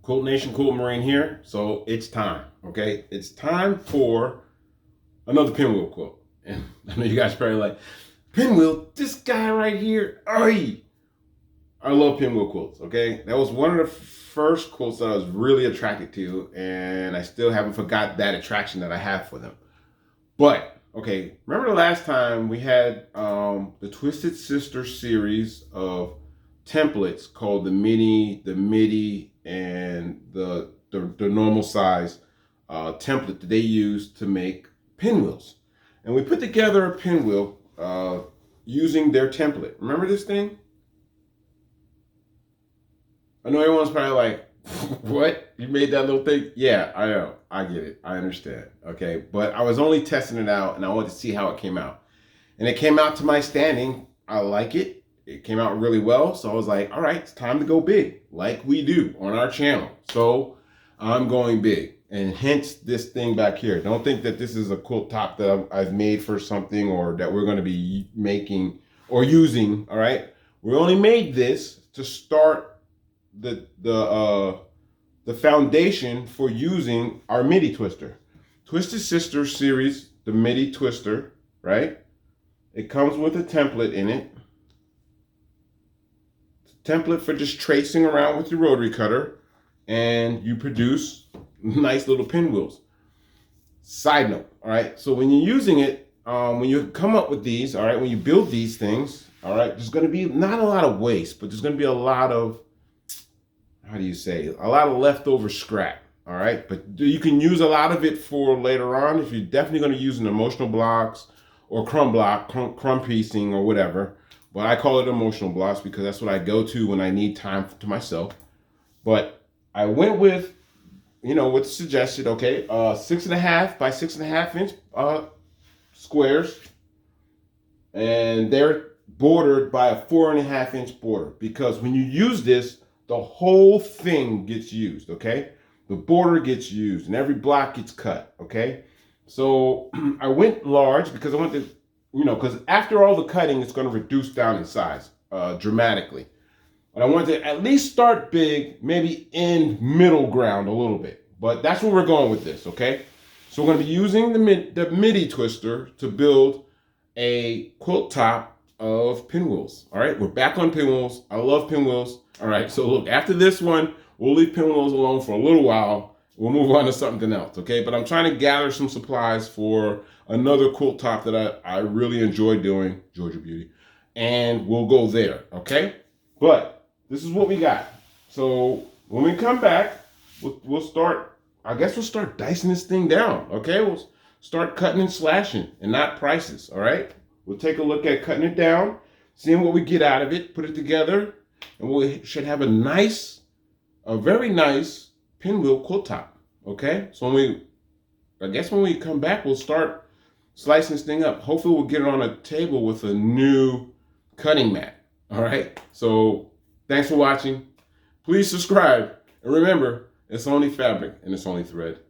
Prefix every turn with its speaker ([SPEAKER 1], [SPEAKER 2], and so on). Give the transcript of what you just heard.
[SPEAKER 1] Quilt Nation, Quilt Marine here. So it's time, okay? It's time for another pinwheel quilt. And I know you guys are probably like, pinwheel, this guy right here, I love pinwheel quilts, okay? That was one of the first quilts that I was really attracted to, and I still haven't forgot that attraction that I have for them. But, okay, remember the last time we had the Twisted Sister series of templates called the midi, and the normal size template that they use to make pinwheels. And we put together a pinwheel using their template. Remember this thing? I know everyone's probably like, what? You made that little thing? Yeah, I know. I get it. I understand. Okay. But I was only testing it out and I wanted to see how it came out. And it came out to my standing. I like it. It came out really well. So I was like, all right, it's time to go big, like we do on our channel. So I'm going big. And hence this thing back here. Don't think that this is a quilt top that I've made for something or that we're going to be making or using. All right. We only made this to start the foundation for using our midi twister. Twisted Sister series, the midi twister, right? It comes with a template in it. Template for just tracing around with your rotary cutter, and you produce nice little pinwheels. Side note, all right? So when you're using it, when you come up with these, all right, when you build these things, all right, there's going to be not a lot of waste, but there's going to be a lot of, how do you say, a lot of leftover scrap, all right? But you can use a lot of it for later on if you're definitely going to use an emotional blocks or crumb piecing or whatever. But I call it emotional blocks because that's what I go to when I need time to myself. But I went with, what's suggested, okay, 6.5 by 6.5 inch squares. And they're bordered by a 4.5 inch border because when you use this, the whole thing gets used, okay? The border gets used and every block gets cut, okay? So I went large because I wanted to, because after all the cutting, it's going to reduce down in size dramatically. But I wanted to at least start big, maybe in middle ground a little bit. But that's where we're going with this, okay? So we're going to be using the midi twister to build a quilt top of pinwheels, all right? We're back on pinwheels. I love pinwheels. All right, so look, after this one, we'll leave pinwheels alone for a little while. We'll move on to something else, okay? But I'm trying to gather some supplies for another quilt top that I really enjoy doing, Georgia Beauty, and we'll go there, okay? But this is what we got. So when we come back, we'll start, I guess we'll start dicing this thing down, okay? We'll start cutting and slashing and not prices, all right? We'll take a look at cutting it down, seeing what we get out of it, put it together, and we should have a very nice pinwheel quilt top, okay? So when we come back, we'll start slicing this thing up. Hopefully we'll get it on a table with a new cutting mat, all right? So thanks for watching. Please subscribe. And remember, it's only fabric and it's only thread.